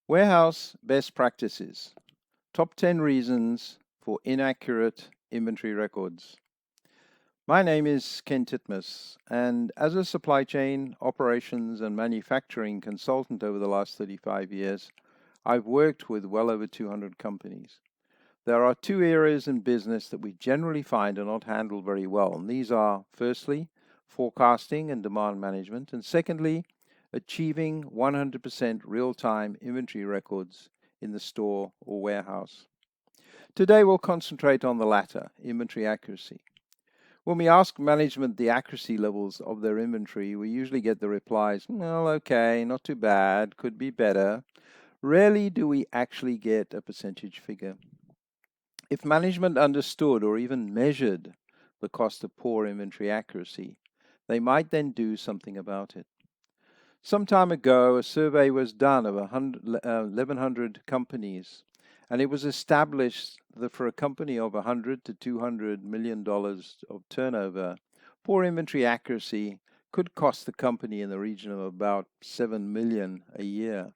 Warehouse best practices. Top 10 reasons for inaccurate inventory records. My name is Ken Titmus, and as a supply chain, operations, and manufacturing consultant over the last 35 years, I've worked with well over 200 companies. There are two areas in business that we generally find are not handled very well, and these are, firstly, forecasting and demand management, and secondly, achieving 100% real-time inventory records in the store or warehouse. Today we'll concentrate on the latter, inventory accuracy. When we ask management the accuracy levels of their inventory, we usually get the replies, well, okay, not too bad, could be better. Rarely do we actually get a percentage figure. If management understood or even measured the cost of poor inventory accuracy, they might then do something about it. Some time ago, a survey was done of 1,100 companies, and it was established that for a company of $100 to $200 million of turnover, poor inventory accuracy could cost the company in the region of about $7 million a year.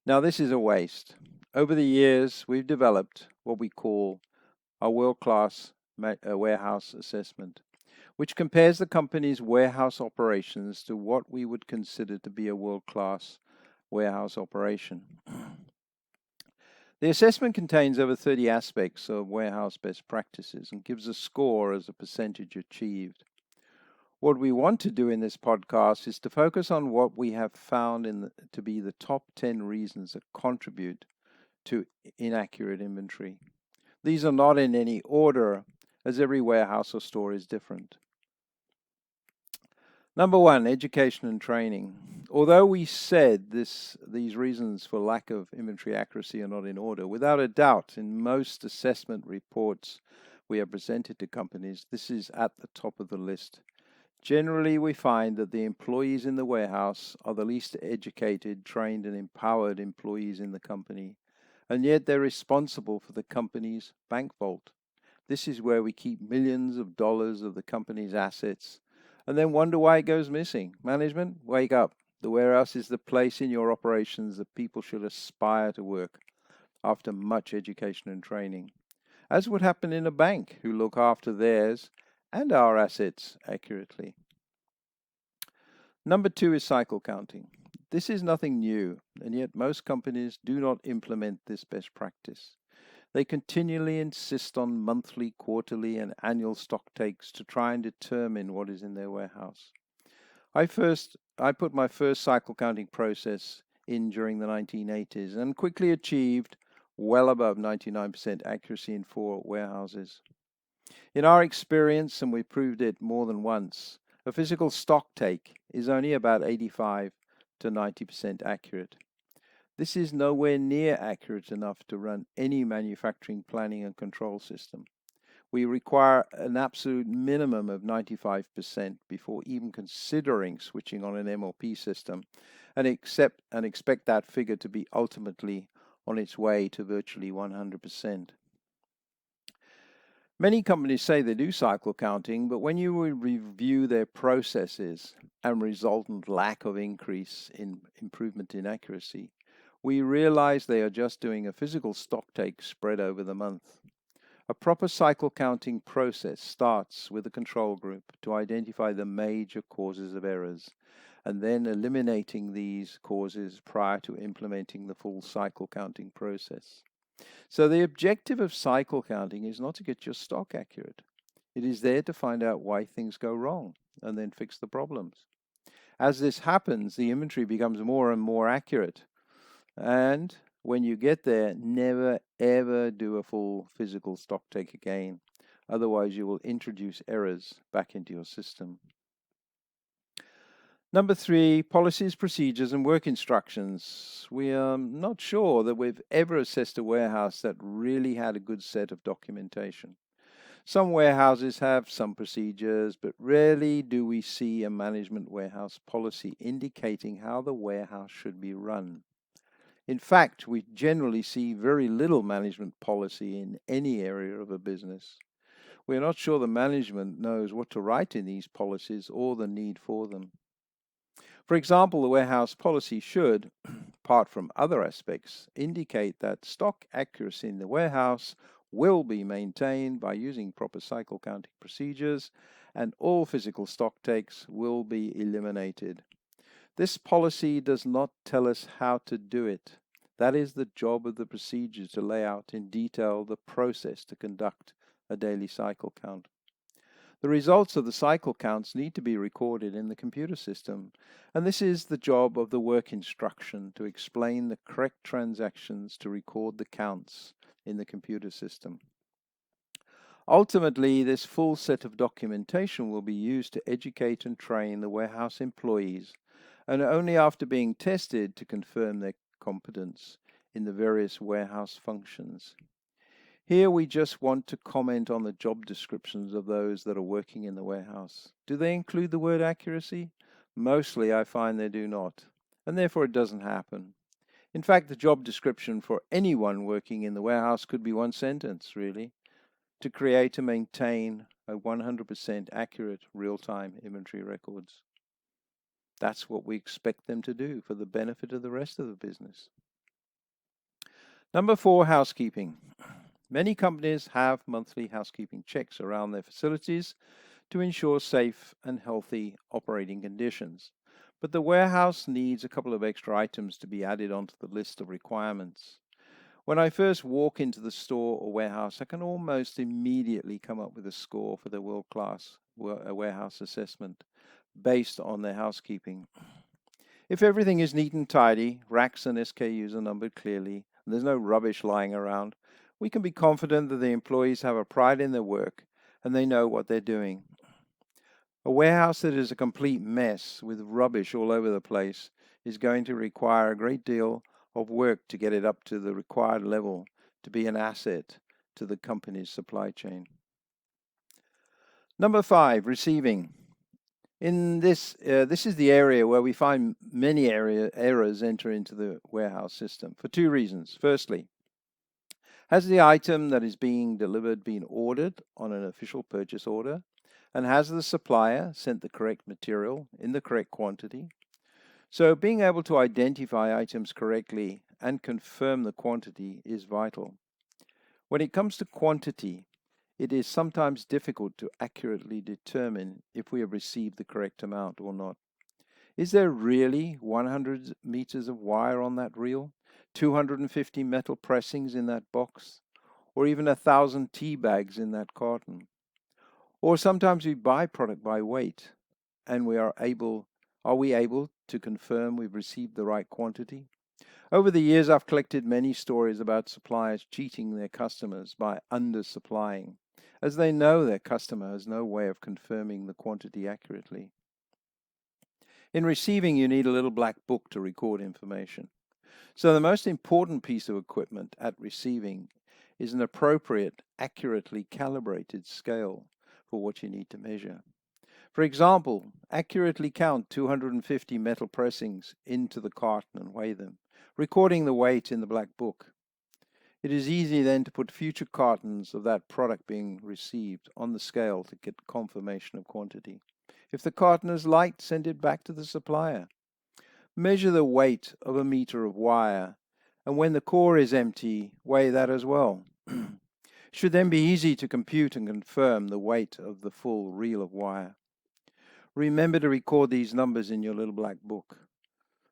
Now, this is a waste. Over the years, we've developed what we call a world-class warehouse assessment, which compares the company's warehouse operations to what we would consider to be a world-class warehouse operation. The assessment contains over 30 aspects of warehouse best practices and gives a score as a percentage achieved. What we want to do in this podcast is to focus on what we have found to be the top 10 reasons that contribute to inaccurate inventory. These are not in any order, as every warehouse or store is different. Number one, education and training. Although we said these reasons for lack of inventory accuracy are not in order, without a doubt, in most assessment reports we have presented to companies, this is at the top of the list. Generally, we find that the employees in the warehouse are the least educated, trained, and empowered employees in the company, and yet they're responsible for the company's bank vault. This is where we keep millions of dollars of the company's assets, and then wonder why it goes missing. Management, wake up. The warehouse is the place in your operations that people should aspire to work after much education and training, as would happen in a bank who look after theirs and our assets accurately. Number two is cycle counting. This is nothing new, and yet most companies do not implement this best practice. They continually insist on monthly, quarterly, and annual stock takes to try and determine what is in their warehouse. I put my first cycle counting process in during the 1980s and quickly achieved well above 99% accuracy in 4 warehouses. In our experience, and we proved it more than once, a physical stock take is only about 85 to 90% accurate. This is nowhere near accurate enough to run any manufacturing planning and control system. We require an absolute minimum of 95% before even considering switching on an MRP system and expect that figure to be ultimately on its way to virtually 100%. Many companies say they do cycle counting, but when you review their processes and resultant lack of increase in improvement in accuracy, we realize they are just doing a physical stock take spread over the month. A proper cycle counting process starts with a control group to identify the major causes of errors and then eliminating these causes prior to implementing the full cycle counting process. So the objective of cycle counting is not to get your stock accurate. It is there to find out why things go wrong and then fix the problems. As this happens, the inventory becomes more and more accurate. And when you get there, never ever do a full physical stock take again. Otherwise, you will introduce errors back into your system. Number 3, policies, procedures, and work instructions. We are not sure that we've ever assessed a warehouse that really had a good set of documentation. Some warehouses have some procedures, but rarely do we see a management warehouse policy indicating how the warehouse should be run. In fact, we generally see very little management policy in any area of a business. We're not sure the management knows what to write in these policies or the need for them. For example, the warehouse policy should apart from other aspects, indicate that stock accuracy in the warehouse will be maintained by using proper cycle counting procedures, and all physical stock takes will be eliminated. This policy does not tell us how to do it. That is the job of the procedure, to lay out in detail the process to conduct a daily cycle count. The results of the cycle counts need to be recorded in the computer system, and this is the job of the work instruction, to explain the correct transactions to record the counts in the computer system. Ultimately, this full set of documentation will be used to educate and train the warehouse employees, and only after being tested to confirm their competence in the various warehouse functions. Here we just want to comment on the job descriptions of those that are working in the warehouse. Do they include the word accuracy? Mostly I find they do not, and therefore it doesn't happen. In fact, the job description for anyone working in the warehouse could be one sentence, really: to create and maintain a 100% accurate real-time inventory records. That's what we expect them to do for the benefit of the rest of the business. Number 4, housekeeping. Many companies have monthly housekeeping checks around their facilities to ensure safe and healthy operating conditions. But the warehouse needs a couple of extra items to be added onto the list of requirements. When I first walk into the store or warehouse, I can almost immediately come up with a score for the world-class warehouse assessment based on their housekeeping. If everything is neat and tidy, racks and SKUs are numbered clearly, and there's no rubbish lying around, we can be confident that the employees have a pride in their work and they know what they're doing. A warehouse that is a complete mess with rubbish all over the place is going to require a great deal of work to get it up to the required level to be an asset to the company's supply chain. Number 5, receiving. In this is the area where we find many errors enter into the warehouse system for 2 reasons. Firstly, has the item that is being delivered been ordered on an official purchase order? And has the supplier sent the correct material in the correct quantity? So being able to identify items correctly and confirm the quantity is vital. When it comes to quantity, it is sometimes difficult to accurately determine if we have received the correct amount or not. Is there really 100 meters of wire on that reel? 250 metal pressings in that box? Or even 1,000 tea bags in that carton? Or sometimes we buy product by weight, and are we able to confirm we've received the right quantity? Over the years, I've collected many stories about suppliers cheating their customers by undersupplying, as they know their customer has no way of confirming the quantity accurately. In receiving, you need a little black book to record information. So the most important piece of equipment at receiving is an appropriate, accurately calibrated scale for what you need to measure. For example, accurately count 250 metal pressings into the carton and weigh them, recording the weight in the black book. It is easy then to put future cartons of that product being received on the scale to get confirmation of quantity. If the carton is light, send it back to the supplier. Measure the weight of a meter of wire, and when the core is empty, weigh that as well. It should then be easy to compute and confirm the weight of the full reel of wire. Remember to record these numbers in your little black book.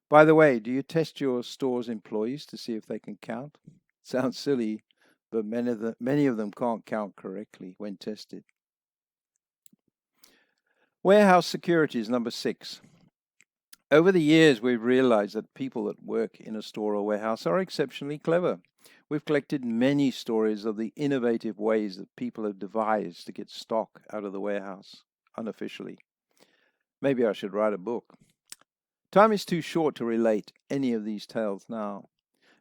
By the way, do you test your store's employees to see if they can count? Sounds silly, but many of them can't count correctly when tested. Warehouse security is number 6. Over the years, we've realized that people that work in a store or warehouse are exceptionally clever. We've collected many stories of the innovative ways that people have devised to get stock out of the warehouse unofficially. Maybe I should write a book. Time is too short to relate any of these tales now.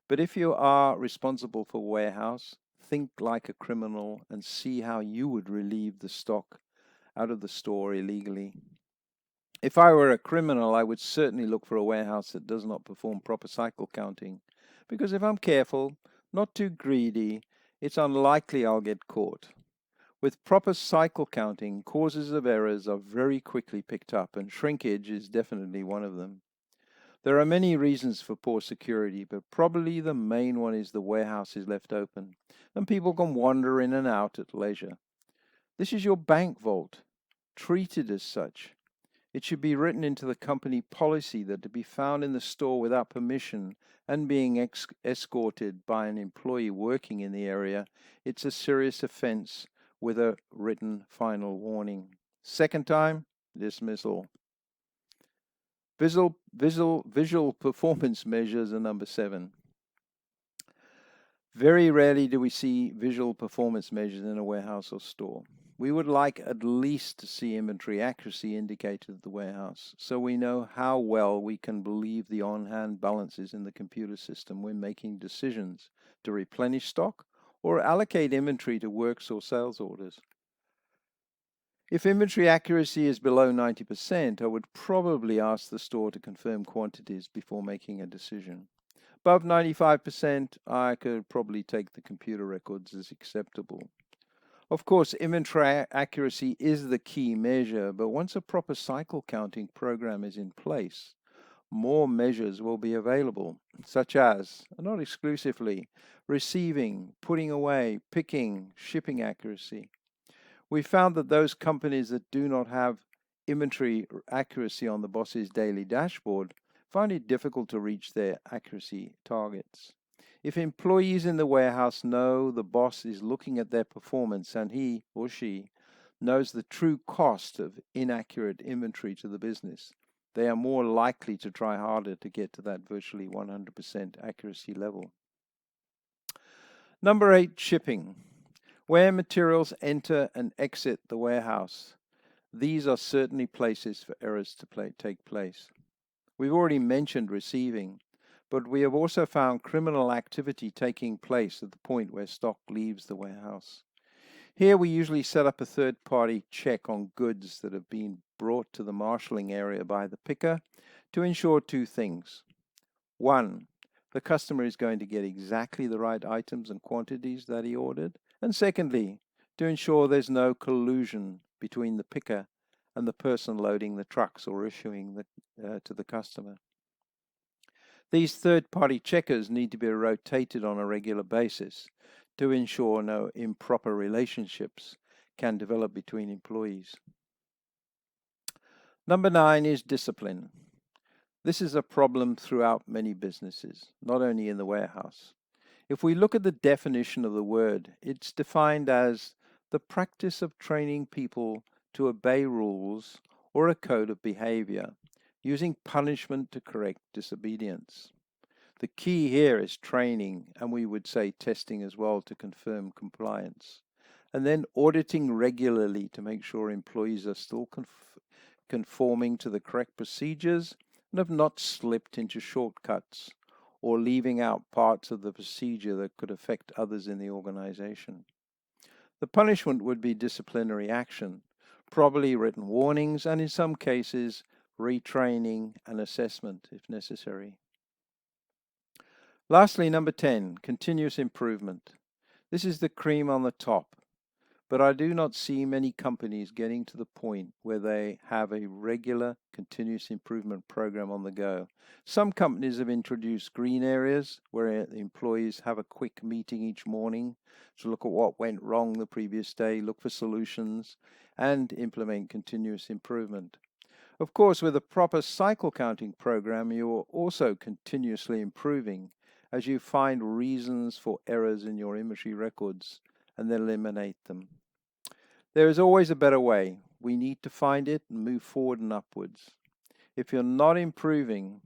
But if you are responsible for warehouse, think like a criminal and see how you would relieve the stock out of the store illegally. If I were a criminal, I would certainly look for a warehouse that does not perform proper cycle counting, because if I'm careful, not too greedy, it's unlikely I'll get caught. With proper cycle counting, causes of errors are very quickly picked up, and shrinkage is definitely one of them. There are many reasons for poor security, but probably the main one is the warehouse is left open and people can wander in and out at leisure. This is your bank vault. Treat it as such. It should be written into the company policy that to be found in the store without permission and being escorted by an employee working in the area, it's a serious offense with a written final warning. Second time, dismissal. Visual performance measures are number 7. Very rarely do we see visual performance measures in a warehouse or store. We would like at least to see inventory accuracy indicated at the warehouse, so we know how well we can believe the on-hand balances in the computer system when making decisions to replenish stock or allocate inventory to works or sales orders. If inventory accuracy is below 90%, I would probably ask the store to confirm quantities before making a decision. Above 95%, I could probably take the computer records as acceptable. Of course, inventory accuracy is the key measure, but once a proper cycle counting program is in place, more measures will be available, such as, not exclusively, receiving, putting away, picking, shipping accuracy. We found that those companies that do not have inventory accuracy on the boss's daily dashboard find it difficult to reach their accuracy targets. If employees in the warehouse know the boss is looking at their performance and he or she knows the true cost of inaccurate inventory to the business, they are more likely to try harder to get to that virtually 100% accuracy level. Number 8, shipping. Where materials enter and exit the warehouse. These are certainly places for errors to take place. We've already mentioned receiving, but we have also found criminal activity taking place at the point where stock leaves the warehouse. Here we usually set up a third-party check on goods that have been brought to the marshalling area by the picker to ensure 2 things. 1, the customer is going to get exactly the right items and quantities that he ordered. And secondly, to ensure there's no collusion between the picker and the person loading the trucks or issuing to the customer. These third-party checkers need to be rotated on a regular basis to ensure no improper relationships can develop between employees. Number 9 is discipline. This is a problem throughout many businesses, not only in the warehouse. If we look at the definition of the word, it's defined as the practice of training people to obey rules or a code of behavior, using punishment to correct disobedience. The key here is training, and we would say testing as well to confirm compliance, and then auditing regularly to make sure employees are still conforming to the correct procedures and have not slipped into shortcuts or leaving out parts of the procedure that could affect others in the organization. The punishment would be disciplinary action, probably written warnings, and in some cases, retraining and assessment if necessary. Lastly, number 10, continuous improvement. This is the cream on the top, but I do not see many companies getting to the point where they have a regular continuous improvement program on the go. Some companies have introduced green areas where the employees have a quick meeting each morning to look at what went wrong the previous day, look for solutions, and implement continuous improvement. Of course, with a proper cycle counting program, you are also continuously improving as you find reasons for errors in your inventory records and then eliminate them. There is always a better way. We need to find it and move forward and upwards. If you're not improving,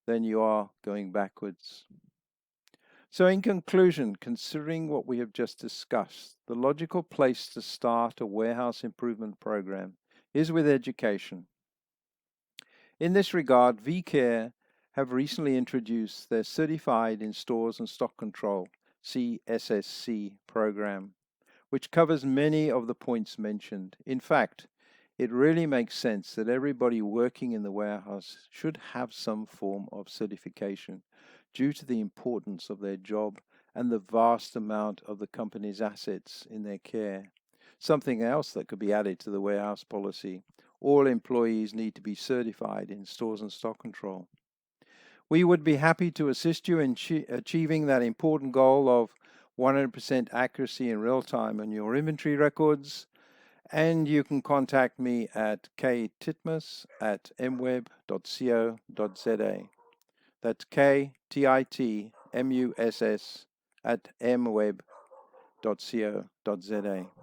then you are going backwards. So in conclusion, considering what we have just discussed, the logical place to start a warehouse improvement program is with education. In this regard, vCare have recently introduced their Certified in Stores and Stock Control, CSSC program, which covers many of the points mentioned. In fact, it really makes sense that everybody working in the warehouse should have some form of certification due to the importance of their job and the vast amount of the company's assets in their care. Something else that could be added to the warehouse policy: all employees need to be certified in stores and stock control. We would be happy to assist you in achieving that important goal of 100% accuracy in real time on your inventory records. And you can contact me at ktitmus@mweb.co.za. That's KTITMUSS@mweb.co.za.